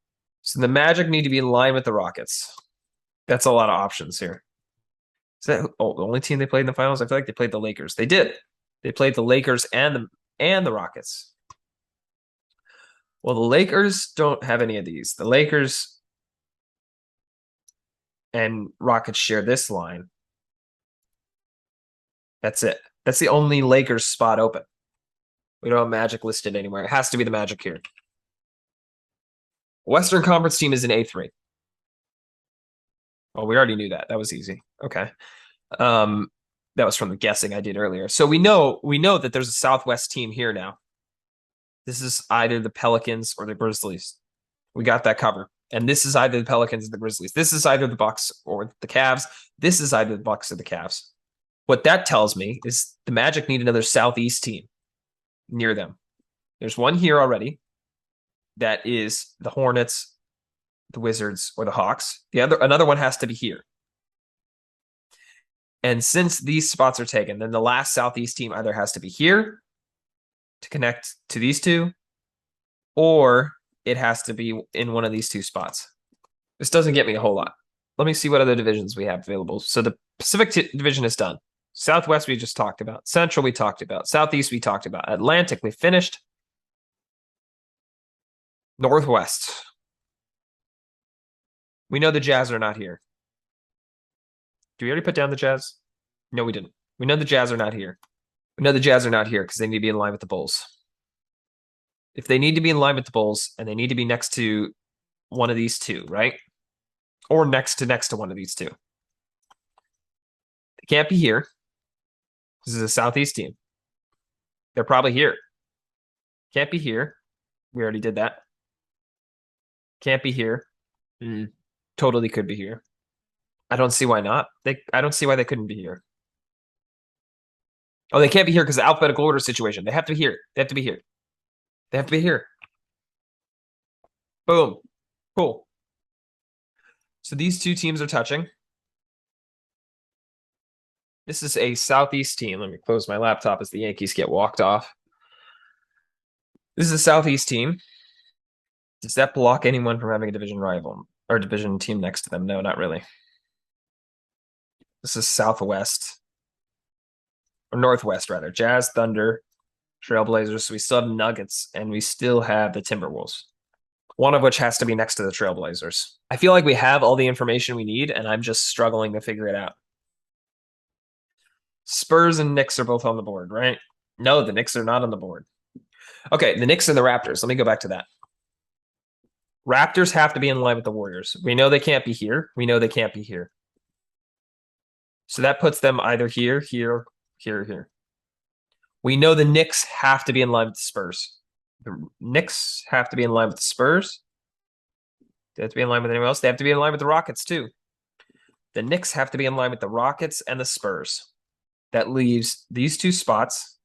So the Magic need to be in line with the Rockets. That's a lot of options here. Is that the only team they played in the finals? I feel like they played the Lakers. They did. They played the Lakers and the Rockets. Well, the Lakers don't have any of these. The Lakers and Rockets share this line. That's it. That's the only Lakers spot open. We don't have Magic listed anywhere. It has to be the Magic here. Western Conference team is in A3. Oh, we already knew that. That was easy. Okay. That was from the guessing I did earlier. So we know that there's a Southwest team here now. This is either the Pelicans or the Grizzlies. We got that covered. And this is either the Pelicans or the Grizzlies. This is either the Bucks or the Cavs. This is either the Bucks or the Cavs. What that tells me is the Magic need another Southeast team near them. There's one here already. That is the Hornets, the Wizards, or the Hawks. Another one has to be here. And since these spots are taken, then the last Southeast team either has to be here to connect to these two, or it has to be in one of these two spots. This doesn't get me a whole lot. Let me see what other divisions we have available. So the Pacific division is done. Southwest we just talked about. Central we talked about. Southeast we talked about. Atlantic we finished. Northwest. We know the Jazz are not here. Do we already put down the Jazz? No, we didn't. We know the Jazz are not here. We know the Jazz are not here because they need to be in line with the Bulls. If they need to be in line with the Bulls and they need to be next to one of these two, right? Or next to one of these two. They can't be here. This is a Southeast team. They're probably here. Can't be here. We already did that. Can't be here. Totally could be here. I don't see why not. I don't see why they couldn't be here. Oh, they can't be here because of the alphabetical order situation. They have to be here. They have to be here. They have to be here. Boom. Cool. So these two teams are touching. This is a Southeast team. Let me close my laptop as the Yankees get walked off. This is a Southeast team. Does that block anyone from having a division rival or division team next to them? No, not really. This is Southwest. Or Northwest, rather. Jazz, Thunder, Trailblazers. So we still have Nuggets, and we still have the Timberwolves. One of which has to be next to the Trailblazers. I feel like we have all the information we need, and I'm just struggling to figure it out. Spurs and Knicks are both on the board, right? No, the Knicks are not on the board. Okay, the Knicks and the Raptors. Let me go back to that. Raptors have to be in line with the Warriors. We know they can't be here. We know they can't be here. So that puts them either here, here, here, here. We know the Knicks have to be in line with the Spurs. The Knicks have to be in line with the Spurs. They have to be in line with anyone else. They have to be in line with the Rockets too. The Knicks have to be in line with the Rockets and the Spurs. That leaves these two spots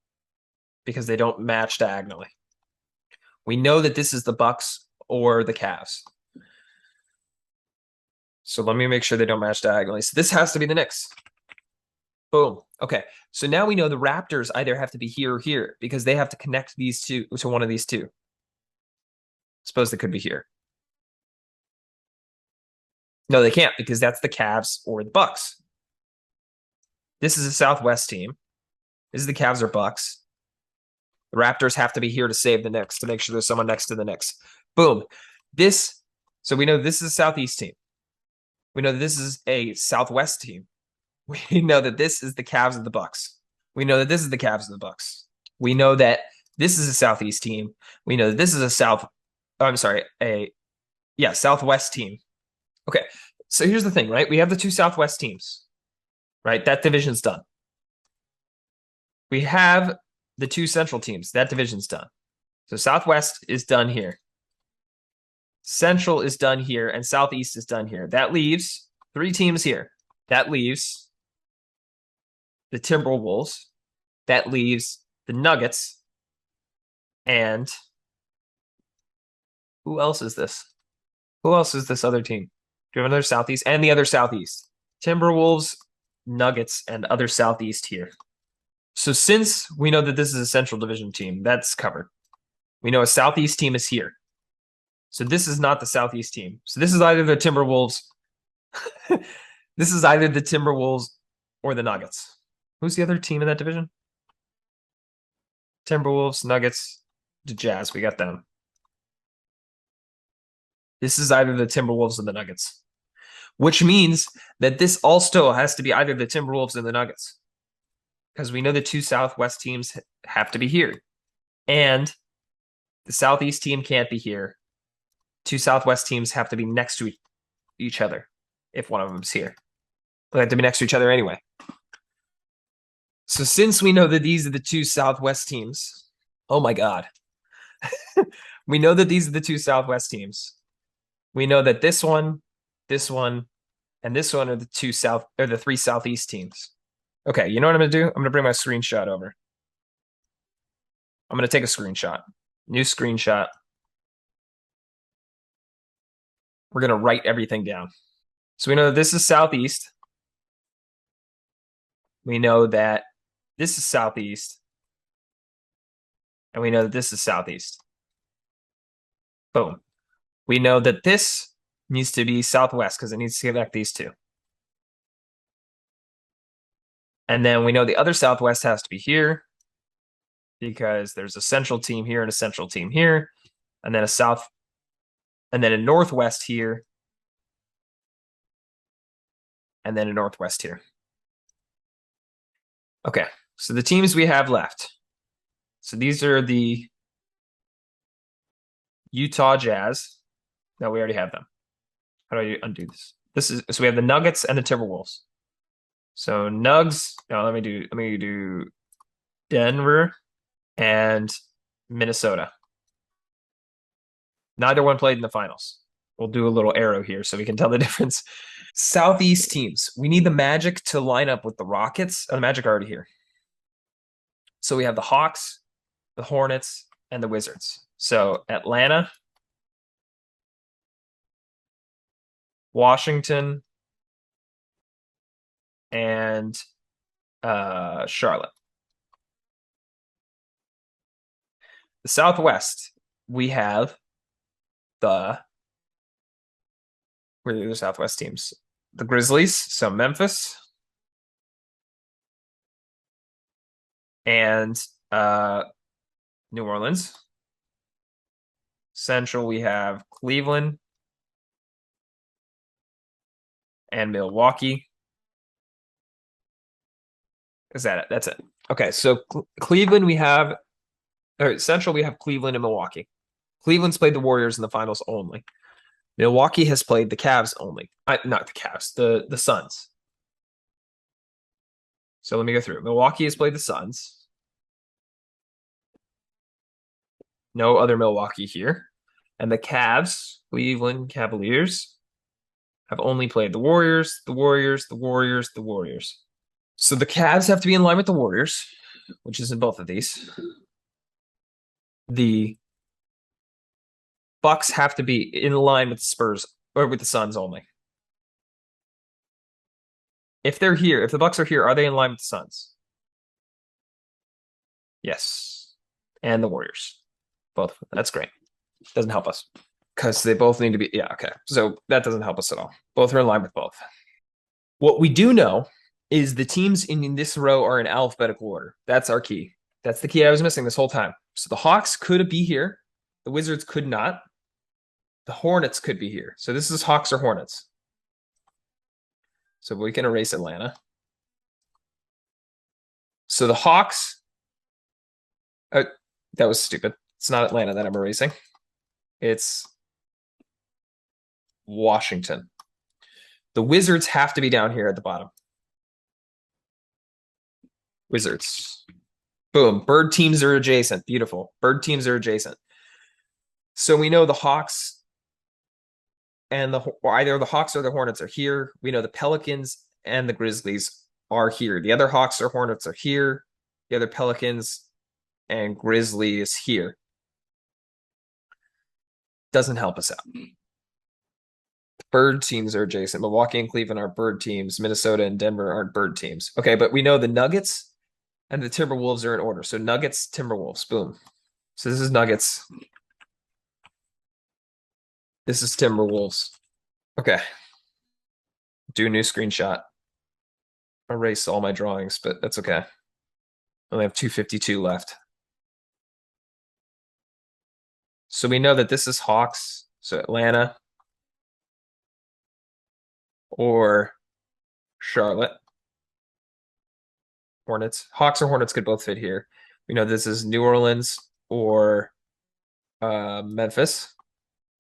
because they don't match diagonally. We know that this is the Bucks or the Cavs. So let me make sure they don't match diagonally. So this has to be the Knicks. Boom. Okay. So now we know the Raptors either have to be here or here because they have to connect these two to one of these two. Suppose they could be here. No, they can't because that's the Cavs or the Bucks. This is a Southwest team. This is the Cavs or Bucks. The Raptors have to be here to save the Knicks, to make sure there's someone next to the Knicks. Boom. So we know this is a Southeast team. We know that this is a Southwest team. We know that this is the Cavs and the Bucks. We know that this is the Cavs and the Bucks. We know that this is a Southeast team. We know that this is a Southwest team. Okay, so here's the thing, right? We have the two Southwest teams, right? That division's done. We have the two Central teams. That division's done. So Southwest is done here. Central is done here, and Southeast is done here. That leaves three teams here. That leaves the Timberwolves. That leaves the Nuggets. And who else is this? Who else is this other team? Do we have another Southeast? And the other Southeast. Timberwolves, Nuggets, and other Southeast here. So since we know that this is a Central Division team, that's covered. We know a Southeast team is here. So this is not the Southeast team. So this is either the Timberwolves. This is either the Timberwolves or the Nuggets. Who's the other team in that division? Timberwolves, Nuggets, the Jazz. We got them. This is either the Timberwolves or the Nuggets, which means that this also has to be either the Timberwolves or the Nuggets, because we know the two Southwest teams have to be here, and the Southeast team can't be here. Two Southwest teams have to be next to each other if one of them's here. They have to be next to each other anyway. So since we know that these are the two Southwest teams, oh my God. We know that these are the two Southwest teams. We know that this one, and this one are the three Southeast teams. Okay, you know what I'm gonna do? I'm gonna bring my screenshot over. I'm gonna take a screenshot. New screenshot. We're gonna write everything down. So we know that this is Southeast. We know that this is Southeast. And we know that this is Southeast. Boom. We know that this needs to be Southwest because it needs to connect these two. And then we know the other Southwest has to be here because there's a Central team here and a Central team here, and then a Northwest here, and then a Northwest here. Okay, so the teams we have left. So these are the Utah Jazz. No, we already have them. How do I undo this? So we have the Nuggets and the Timberwolves. So Nugs. No, let me do Denver and Minnesota. Neither one played in the finals. We'll do a little arrow here so we can tell the difference. Southeast teams. We need the Magic to line up with the Rockets. Oh, the Magic are already here. So we have the Hawks, the Hornets, and the Wizards. So Atlanta, Washington, and Charlotte. The Southwest, we have where are the Southwest teams? The Grizzlies, so Memphis, and New Orleans. Central, we have Cleveland and Milwaukee. Is that it? That's it. Okay, so Cleveland, we have, or Central, we have Cleveland and Milwaukee. Cleveland's played the Warriors in the finals only. Milwaukee has played the Cavs only. Not the Cavs, the Suns. So let me go through. Milwaukee has played the Suns. No other Milwaukee here. And the Cavs, Cleveland Cavaliers, have only played the Warriors, the Warriors, the Warriors, the Warriors. So the Cavs have to be in line with the Warriors, which is in both of these. The Bucks have to be in line with the Spurs or with the Suns only. If they're here, if the Bucks are here, are they in line with the Suns? Yes. And the Warriors. Both. That's great. Doesn't help us. Because they both need to be, yeah, okay. So that doesn't help us at all. Both are in line with both. What we do know is the teams in this row are in alphabetical order. That's our key. That's the key I was missing this whole time. So the Hawks could be here. The Wizards could not. The Hornets could be here. So this is Hawks or Hornets. So we can erase Atlanta. So the Hawks, that was stupid. It's not Atlanta that I'm erasing. It's Washington. The Wizards have to be down here at the bottom. Wizards. Boom. Bird teams are adjacent. Beautiful. Bird teams are adjacent. So we know the Hawks and either the Hawks or the Hornets are here. We know the Pelicans and the Grizzlies are here. The other Hawks or Hornets are here. The other Pelicans and Grizzlies here. Doesn't help us out. Bird teams are adjacent. Milwaukee and Cleveland are bird teams. Minnesota and Denver aren't bird teams. Okay, but we know the Nuggets and the Timberwolves are in order. So Nuggets, Timberwolves, boom. So this is Nuggets. This is Timberwolves. Okay. Do a new screenshot. Erase all my drawings, but that's okay. I only have 252 left. So we know that this is Hawks. So Atlanta or Charlotte. Hornets. Hawks or Hornets could both fit here. We know this is New Orleans or Memphis.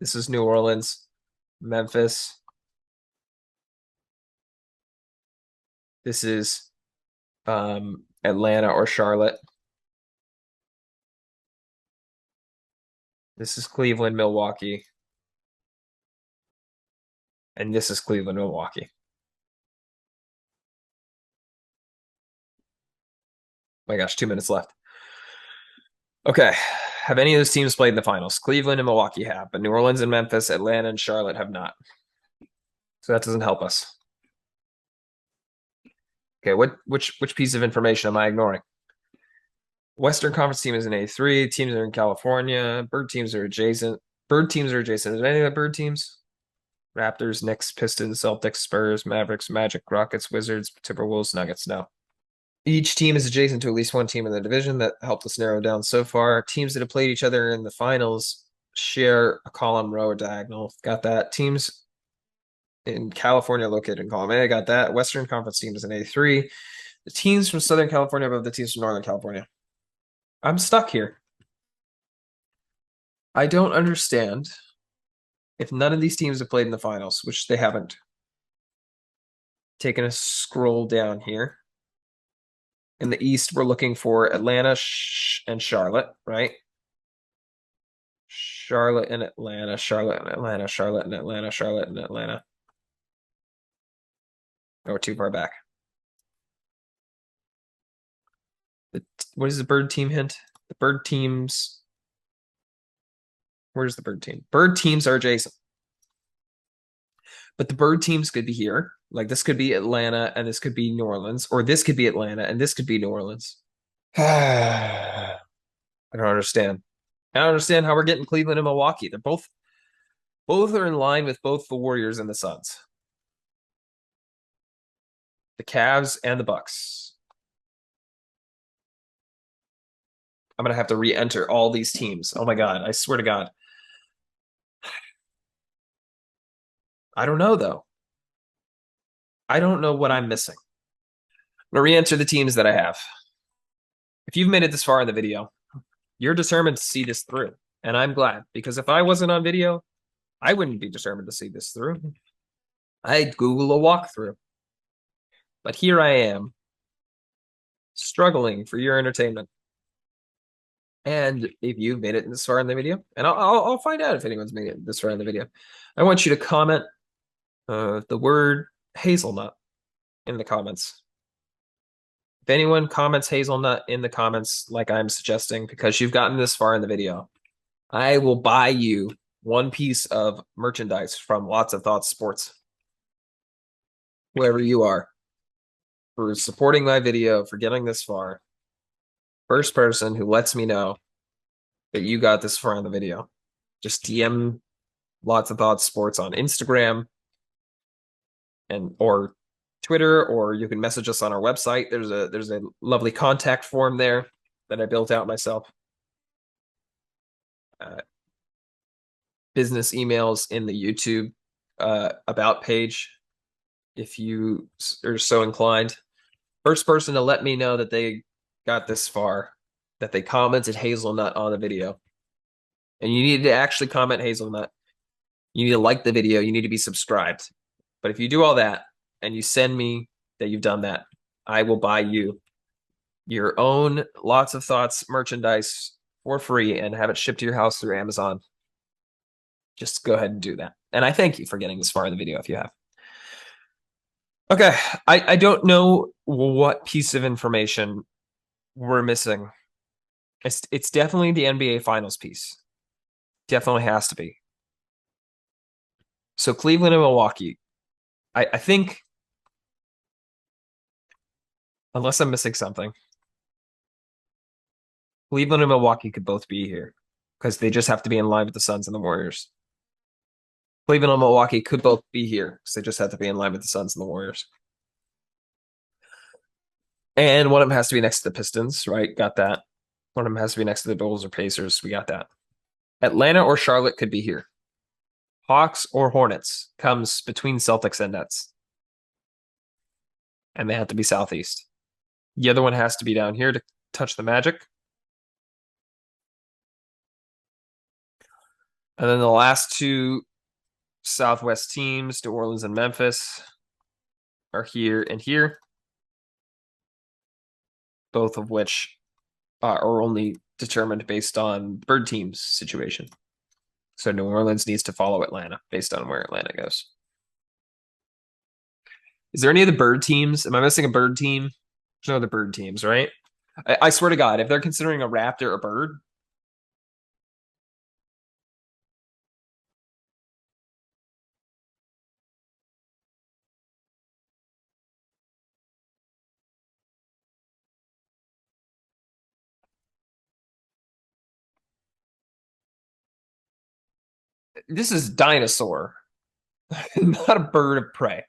This is New Orleans, Memphis. This is Atlanta or Charlotte. This is Cleveland, Milwaukee. And this is Cleveland, Milwaukee. My gosh, 2 minutes left. Okay. Have any of those teams played in the finals? Cleveland and Milwaukee have, but New Orleans and Memphis, Atlanta and Charlotte have not. So that doesn't help us. Okay, which piece of information am I ignoring? Western Conference team is in A3. Teams are in California. Bird teams are adjacent. Bird teams are adjacent. Is there any other bird teams? Raptors, Knicks, Pistons, Celtics, Spurs, Mavericks, Magic, Rockets, Wizards, Timberwolves, Nuggets. No. Each team is adjacent to at least one team in the division. That helped us narrow down so far. Teams that have played each other in the finals share a column, row, or diagonal. Got that. Teams in California located in column A. I got that. Western Conference teams in A3. The teams from Southern California above the teams from Northern California. I'm stuck here. I don't understand if none of these teams have played in the finals, which they haven't. Taking a scroll down here. In the East, we're looking for Atlanta and Charlotte, right? Charlotte and Atlanta, Charlotte and Atlanta, Charlotte and Atlanta, Charlotte and Atlanta. Oh, we're too far back. What is the bird team hint? The bird teams. Where's the bird team? Bird teams are adjacent. But the bird teams could be here. Like this could be Atlanta and this could be New Orleans, or this could be Atlanta and this could be New Orleans. I don't understand. I don't understand how we're getting Cleveland and Milwaukee. They're both are in line with both the Warriors and the Suns. The Cavs and the Bucks. I'm gonna have to re-enter all these teams. Oh my god, I swear to God. I don't know though. I don't know what I'm missing. I'm gonna re-enter the teams that I have. If you've made it this far in the video, you're determined to see this through. And I'm glad, because if I wasn't on video, I wouldn't be determined to see this through. I'd Google a walkthrough. But here I am, struggling for your entertainment. And if you've made it this far in the video, and I'll find out if anyone's made it this far in the video, I want you to comment the word hazelnut in the comments. If anyone comments hazelnut in the comments, like I'm suggesting, because you've gotten this far in the video, I will buy you one piece of merchandise from Lots of Thoughts Sports. Whoever you are, for supporting my video, for getting this far. First person who lets me know that you got this far in the video, just DM Lots of Thoughts Sports on Instagram or Twitter, or you can message us on our website. There's a lovely contact form there that I built out myself. Business emails in the YouTube about page, if you are so inclined. First person to let me know that they got this far, that they commented hazelnut on the video. And you need to actually comment hazelnut. You need to like the video. You need to be subscribed. But if you do all that and you send me that you've done that, I will buy you your own Lots of Thoughts merchandise for free and have it shipped to your house through Amazon. Just go ahead and do that. And I thank you for getting this far in the video if you have. Okay, I don't know what piece of information we're missing. It's definitely the NBA Finals piece. Definitely has to be. So Cleveland and Milwaukee. I think, unless I'm missing something, Cleveland and Milwaukee could both be here because they just have to be in line with the Suns and the Warriors. Cleveland and Milwaukee could both be here because they just have to be in line with the Suns and the Warriors. And one of them has to be next to the Pistons, right? Got that. One of them has to be next to the Bulls or Pacers. We got that. Atlanta or Charlotte could be here. Hawks or Hornets comes between Celtics and Nets. And they have to be Southeast. The other one has to be down here to touch the Magic. And then the last two Southwest teams, New Orleans and Memphis, are here and here. Both of which are only determined based on Bird Team's situation. So New Orleans needs to follow Atlanta based on where Atlanta goes. Is there any of the Bird teams? Am I missing a Bird team? There's no other Bird teams, right? I swear to God, if they're considering a Raptor a bird, this is dinosaur, not a bird of prey.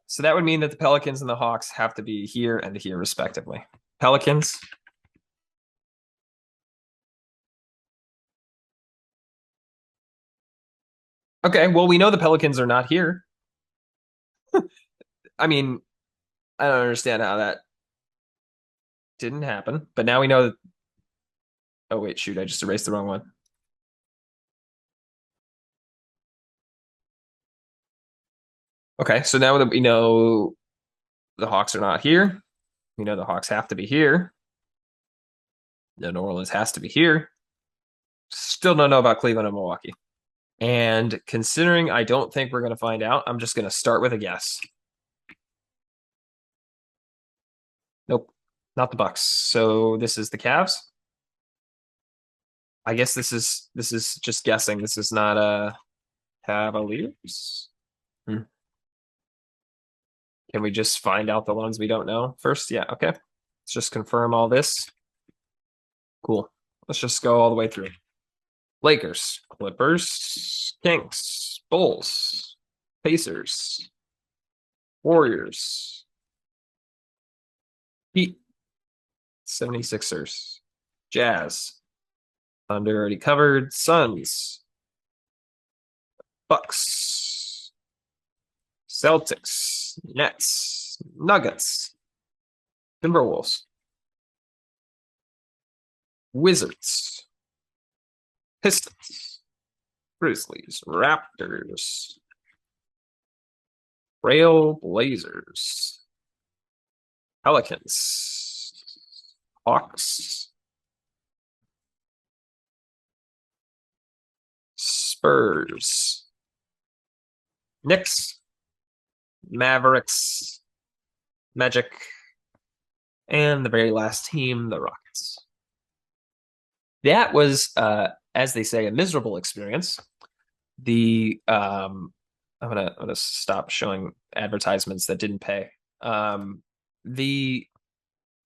So that would mean that the Pelicans and the Hawks have to be here and here, respectively. Pelicans. Okay, well, we know the Pelicans are not here. I mean, I don't understand how that didn't happen, but now we know that. Oh, wait, shoot, I just erased the wrong one. Okay, so now that we know the Hawks are not here, we know the Hawks have to be here. The New Orleans has to be here. Still don't know about Cleveland and Milwaukee. And considering I don't think we're going to find out, I'm just going to start with a guess. Nope, not the Bucks. So this is the Cavs. I guess this is just guessing. This is not a Cavaliers. Can we just find out the ones we don't know first? Yeah, okay. Let's just confirm all this. Cool. Let's just go all the way through. Lakers, Clippers, Kings, Bulls, Pacers, Warriors, Heat, 76ers. Jazz, Thunder already covered. Suns, Bucks, Celtics, Nets, Nuggets, Timberwolves, Wizards, Pistons, Grizzlies, Raptors, Trail Blazers, Pelicans, Hawks, Spurs, Knicks, Mavericks, Magic, and the very last team, the Rockets. That was, as they say, a miserable experience. I'm gonna stop showing advertisements that didn't pay. The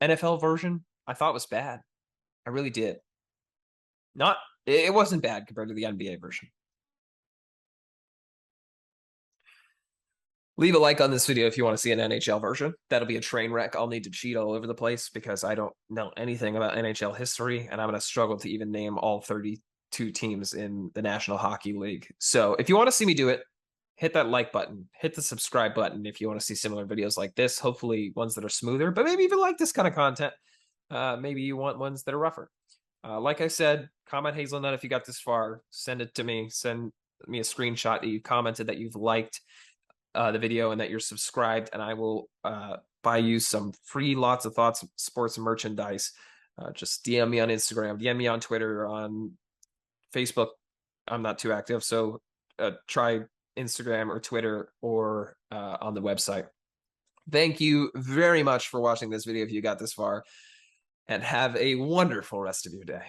NFL version I thought was bad. I really did. Not it wasn't bad compared to the NBA version. Leave a like on this video if you want to see an NHL version. That'll be a train wreck. I'll need to cheat all over the place because I don't know anything about NHL history, and I'm going to struggle to even name all 32 teams in the National Hockey League. So if you want to see me do it, hit that like button, hit the subscribe button if you want to see similar videos like this, hopefully ones that are smoother, but maybe even like this kind of content. Maybe you want ones that are rougher. Like I said, comment Hazelnut if you got this far. Send it to me. Send me a screenshot that you commented that you've liked the video and that you're subscribed, and I will buy you some free Lots of Thoughts sports merchandise. Just DM me on Instagram, DM me on Twitter, on Facebook. I'm not too active, so try Instagram or Twitter or on the website. Thank you very much for watching this video if you got this far, and have a wonderful rest of your day.